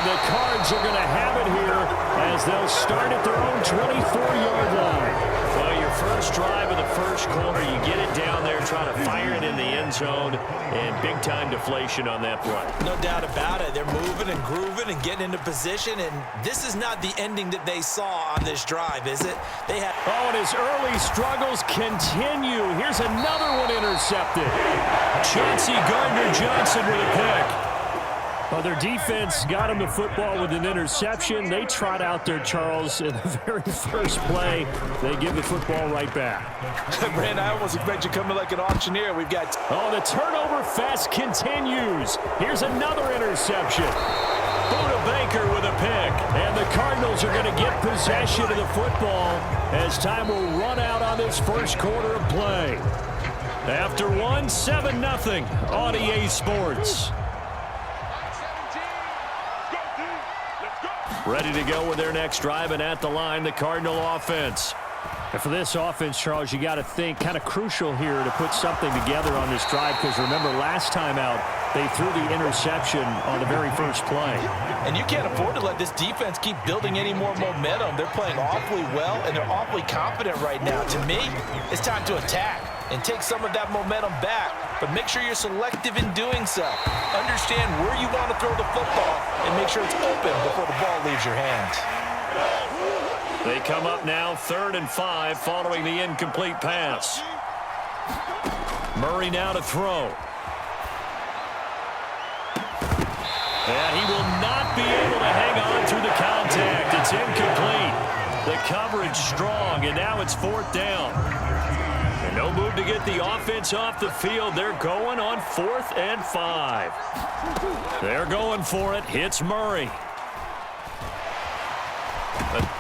And the Cards are going to have it here as they'll start at their own 24-yard line. Well, your first drive of the first quarter, you get it down there, try to fire it in the end zone, and big-time deflation on that play. No doubt about it. They're moving and grooving and getting into position, and this is not the ending that they saw on this drive, is it? They had. Oh, and his early struggles continue. Here's another one intercepted. Chauncey Gardner-Johnson with a pick. Well, their defense got him the football with an interception. They trot out there, Charles, in the very first play. They give the football right back. Brand, I almost expect you coming like an auctioneer. We've got. Oh, the turnover fest continues. Here's another interception. Buda Baker with a pick. And the Cardinals are going to get possession of the football as time will run out on this first quarter of play. After one, 7-0 on EA Sports. Ready to go with their next drive, and at the line, the Cardinal offense. And for this offense, Charles, you got to think kind of crucial here to put something together on this drive, because remember, last time out, they threw the interception on the very first play. And you can't afford to let this defense keep building any more momentum. They're playing awfully well, and they're awfully confident right now. To me, it's time to attack and take some of that momentum back, but make sure you're selective in doing so. Understand where you want to throw the football and make sure it's open before the ball leaves your hands. They come up now 3rd and 5 following the incomplete pass. Murray now to throw. And he will not be able to hang on through the contact. It's incomplete. The coverage strong, and now it's 4th down. And no move to get the offense off the field. They're going on 4th and 5. They're going for it. Hits Murray.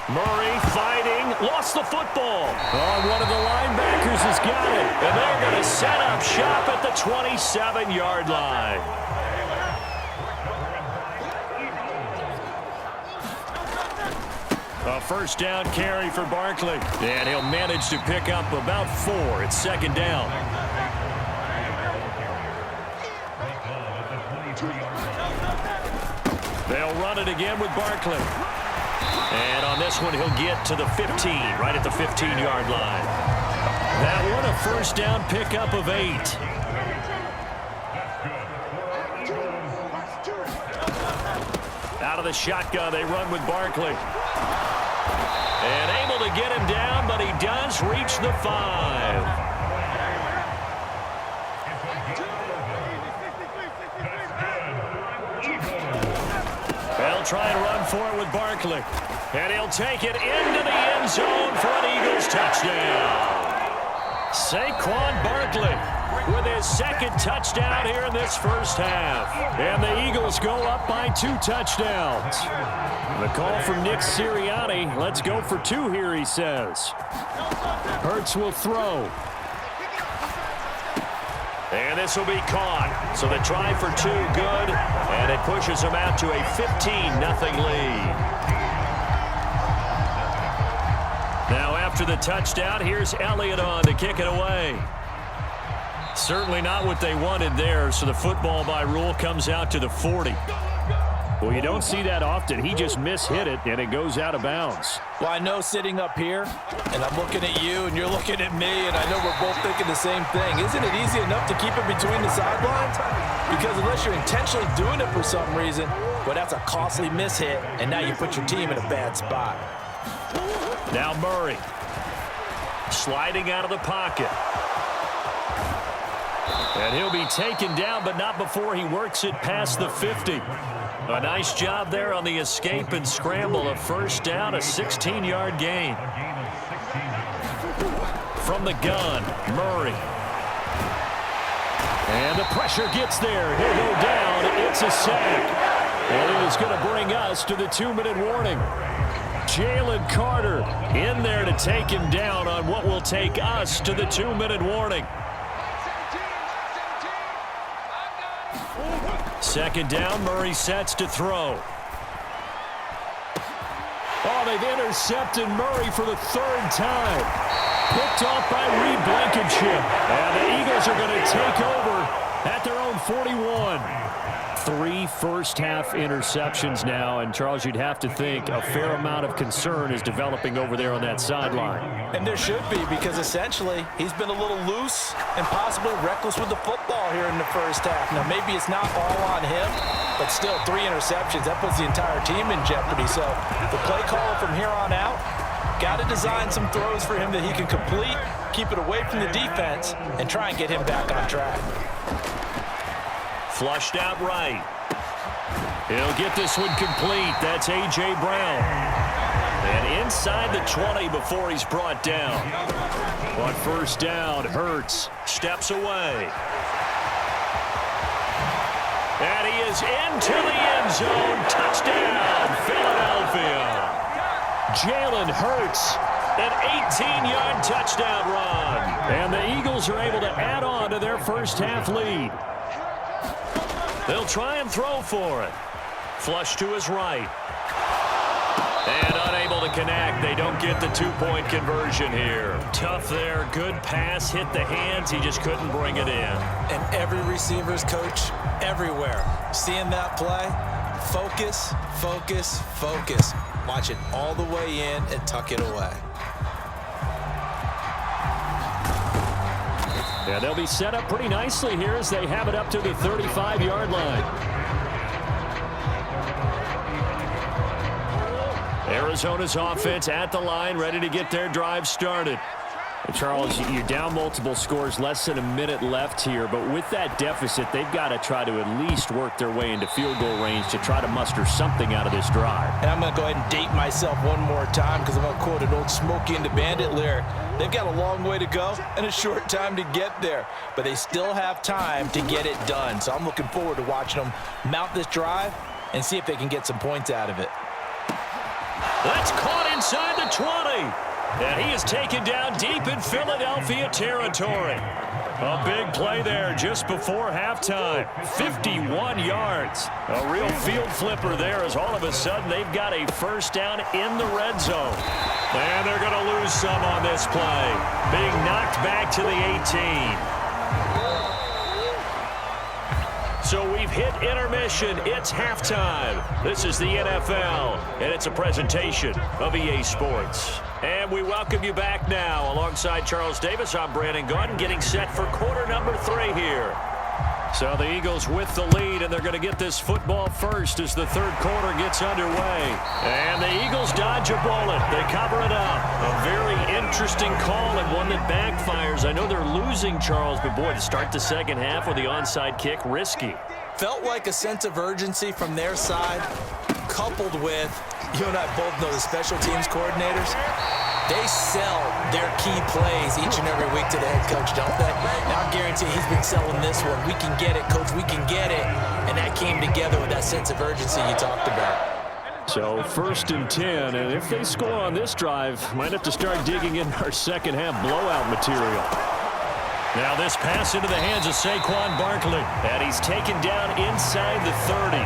Murray fighting, lost the football. Oh, one of the linebackers has got it. And they're going to set up shop at the 27-yard line. A first down carry for Barkley. And he'll manage to pick up about 4. It's 2nd down. They'll run it again with Barkley. And on this one, he'll get to the 15, right at the 15-yard line. That one, a first down pickup of 8. Out of the shotgun, they run with Barkley. And able to get him down, but he does reach the 5. They'll try and run for it with Barkley. And he'll take it into the end zone for an Eagles touchdown. Saquon Barkley with his 2nd touchdown here in this first half. And the Eagles go up by 2 touchdowns. The call from Nick Sirianni. Let's go for 2 here, he says. Hurts will throw. And this will be caught. So the try for 2, good. And it pushes them out to a 15-0 lead. Now after the touchdown, here's Elliott on to kick it away. Certainly not what they wanted there, so the football by rule comes out to the 40. Well, you don't see that often. He just mishit it, and it goes out of bounds. Well, I know sitting up here, and I'm looking at you, and you're looking at me, and I know we're both thinking the same thing. Isn't it easy enough to keep it between the sidelines? Because unless you're intentionally doing it for some reason, well, that's a costly mishit, and now you put your team in a bad spot. Now Murray sliding out of the pocket. And he'll be taken down, but not before he works it past the 50. A nice job there on the escape and scramble. A first down, a 16-yard gain. From the gun, Murray. And the pressure gets there. He'll go down. It's a sack. And it is going to bring us to the 2-minute warning. Jalen Carter in there to take him down on what will take us to the 2-minute warning. 2nd down, Murray sets to throw. Oh, they've intercepted Murray for the 3rd time. Picked off by Reed Blankenship. And the Eagles are going to take over at their own 41. 3 first-half interceptions now, and Charles, you'd have to think a fair amount of concern is developing over there on that sideline. And there should be, because essentially he's been a little loose and possibly reckless with the football here in the first half. Now, maybe it's not all on him, but still 3 interceptions. That puts the entire team in jeopardy. So the play caller from here on out, got to design some throws for him that he can complete, keep it away from the defense, and try and get him back on track. Flushed out right. He'll get this one complete. That's A.J. Brown. And inside the 20 before he's brought down. On first down, Hurts steps away. And he is into the end zone. Touchdown, Philadelphia. Jalen Hurts, an 18-yard touchdown run. And the Eagles are able to add on to their first half lead. They'll try and throw for it. Flush to his right. And unable to connect. They don't get the 2-point conversion here. Tough there. Good pass. Hit the hands. He just couldn't bring it in. And every receiver's coach everywhere. Seeing that play, focus, focus, focus. Watch it all the way in and tuck it away. Yeah, they'll be set up pretty nicely here as they have it up to the 35-yard line. Arizona's offense at the line, ready to get their drive started. Charles, you're down multiple scores, less than a minute left here, but with that deficit, they've got to try to at least work their way into field goal range to try to muster something out of this drive. And I'm going to go ahead and date myself one more time because I'm going to quote an old Smokey and the Bandit lyric. They've got a long way to go and a short time to get there, but they still have time to get it done. So I'm looking forward to watching them mount this drive and see if they can get some points out of it. That's caught inside the 20. And he is taken down deep in Philadelphia territory. A big play there just before halftime. 51 yards. A real field flipper there as all of a sudden they've got a first down in the red zone. And they're going to lose some on this play. Being knocked back to the 18. So we've hit intermission. It's halftime. This is the NFL, and it's a presentation of EA Sports. And we welcome you back now. Alongside Charles Davis, I'm Brandon Gaudin, getting set for quarter number 3 here. So the Eagles with the lead, and they're going to get this football first as the third quarter gets underway. And the Eagles dodge a bullet. They cover it up. A very interesting call and one that backfires. I know they're losing, Charles, but boy, to start the second half with the onside kick, risky. Felt like a sense of urgency from their side, coupled with, you and I both know the special teams coordinators, they sell their key plays each and every week to the head coach, don't they? And I guarantee he's been selling this one. We can get it, coach, we can get it. And that came together with that sense of urgency you talked about. So 1st and 10, and if they score on this drive, might have to start digging in our second half blowout material. Now this pass into the hands of Saquon Barkley, and he's taken down inside the 30.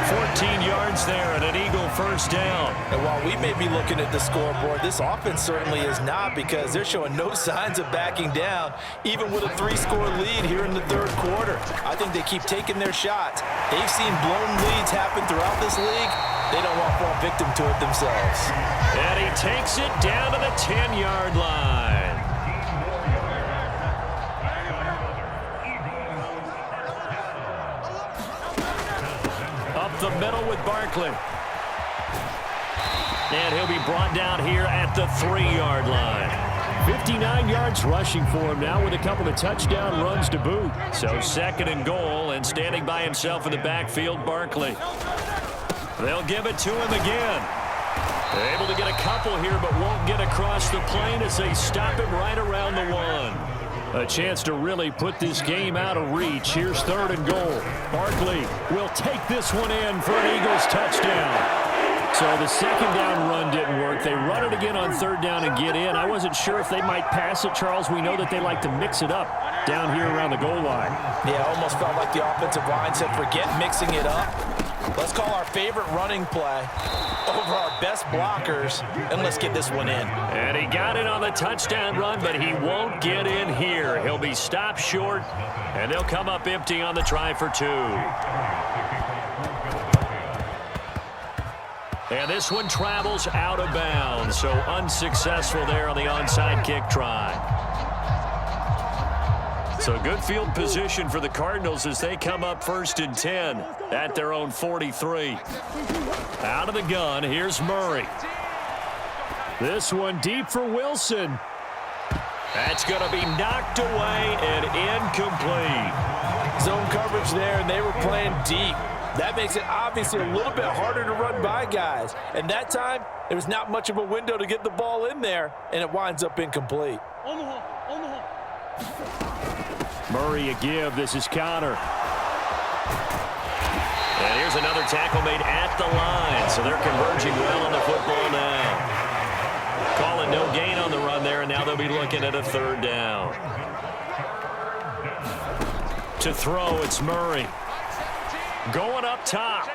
14 yards there and an Eagle first down. And while we may be looking at the scoreboard, this offense certainly is not, because they're showing no signs of backing down, even with a 3-score lead here in the third quarter. I think they keep taking their shots. They've seen blown leads happen throughout this league. They don't want to fall victim to it themselves. And he takes it down to the 10-yard line. The middle with Barkley. And he'll be brought down here at the 3-yard line. 59 yards rushing for him now with a couple of touchdown runs to boot. So 2nd and goal, and standing by himself in the backfield, Barkley. They'll give it to him again. They're able to get a couple here, but won't get across the plane as they stop him right around the 1. A chance to really put this game out of reach. Here's 3rd and goal. Barkley will take this one in for an Eagles touchdown. So the second down run didn't work. They run it again on 3rd down and get in. I wasn't sure if they might pass it, Charles. We know that they like to mix it up down here around the goal line. Yeah, almost felt like the offensive line said, forget mixing it up. Let's call our favorite running play over our best blockers, and let's get this one in. And he got it on the touchdown run, but he won't get in here. He'll be stopped short, and they'll come up empty on the try for 2. And this one travels out of bounds, so unsuccessful there on the onside kick try. So good field position for the Cardinals as they come up 1st and 10 at their own 43. Out of the gun, here's Murray. This one deep for Wilson. That's going to be knocked away and incomplete. Zone coverage there, and they were playing deep. That makes it obviously a little bit harder to run by guys. And that time, there was not much of a window to get the ball in there, and it winds up incomplete. Murray a give. This is Connor. And here's another tackle made at the line. So they're converging well on the football now. Calling no gain on the run there, and now they'll be looking at a 3rd down. To throw, it's Murray. Going up top.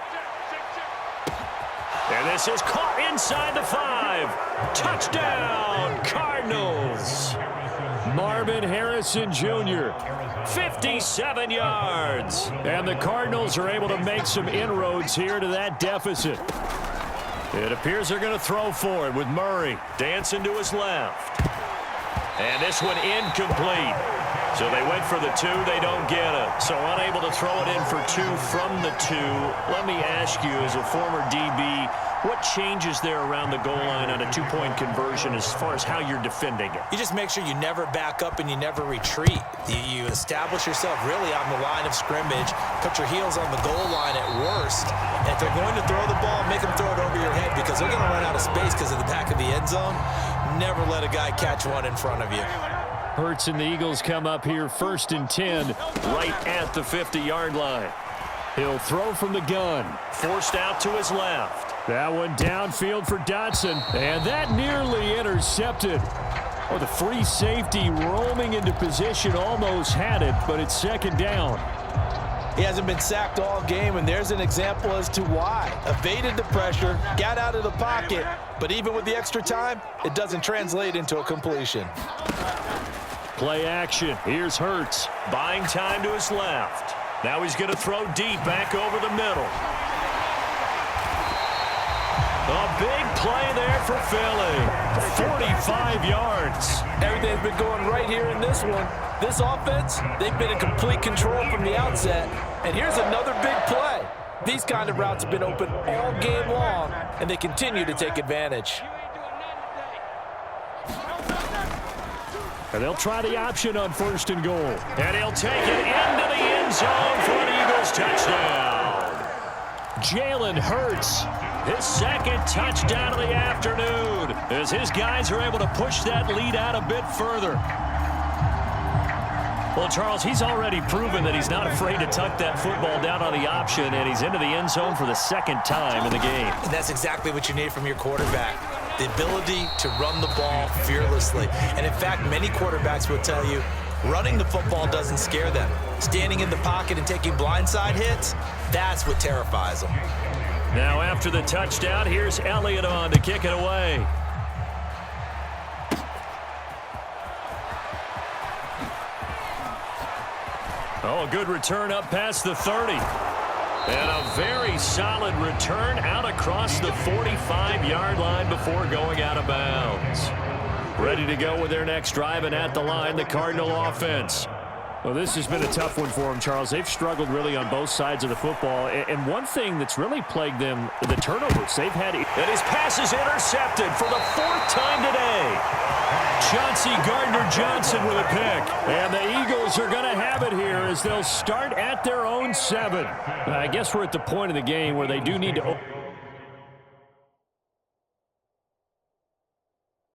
And this is caught inside the 5. Touchdown, Cardinals. Marvin Harrison Jr., 57 yards. And the Cardinals are able to make some inroads here to that deficit. It appears they're going to throw for it with Murray dancing to his left. And this one incomplete. So they went for the 2, they don't get it. So unable to throw it in for 2 from the 2. Let me ask you, as a former DB, what changes there around the goal line on a 2-point conversion as far as how you're defending it? You just make sure you never back up and you never retreat. You establish yourself really on the line of scrimmage, put your heels on the goal line at worst. And if they're going to throw the ball, make them throw it over your head because they're going to run out of space because of the back of the end zone. Never let a guy catch one in front of you. Hurts and the Eagles come up here 1st and 10 right at the 50-yard line. He'll throw from the gun. Forced out to his left. That one downfield for Dotson. And that nearly intercepted. Oh, the free safety roaming into position almost had it, but it's 2nd down. He hasn't been sacked all game, and there's an example as to why. Evaded the pressure, got out of the pocket, but even with the extra time, it doesn't translate into a completion. Play action. Here's Hurts. Buying time to his left. Now he's going to throw deep back over the middle. A big play there for Philly. 45 yards. Everything's been going right here in this one. This offense, they've been in complete control from the outset. And here's another big play. These kind of routes have been open all game long, and they continue to take advantage. And they'll try the option on 1st and goal. And he'll take it into the end zone for an Eagles touchdown. Jalen Hurts, his 2nd touchdown of the afternoon, as his guys are able to push that lead out a bit further. Well, Charles, he's already proven that he's not afraid to tuck that football down on the option, and he's into the end zone for the 2nd time in the game. And that's exactly what you need from your quarterback. The ability to run the ball fearlessly. And in fact, many quarterbacks will tell you running the football doesn't scare them. Standing in the pocket and taking blindside hits, that's what terrifies them. Now after the touchdown, here's Elliott on to kick it away. Oh, a good return up past the 30. And a very solid return out across the 45-yard line before going out of bounds. Ready to go with their next drive, and at the line, the Cardinal offense. Well, this has been a tough one for them, Charles. They've struggled really on both sides of the football. And one thing that's really plagued them, the turnovers they've had. And his pass is intercepted for the 4th time today. Chauncey Gardner-Johnson with a pick. And the Eagles are going to have it here as they'll start at their own 7. I guess we're at the point of the game where they do need to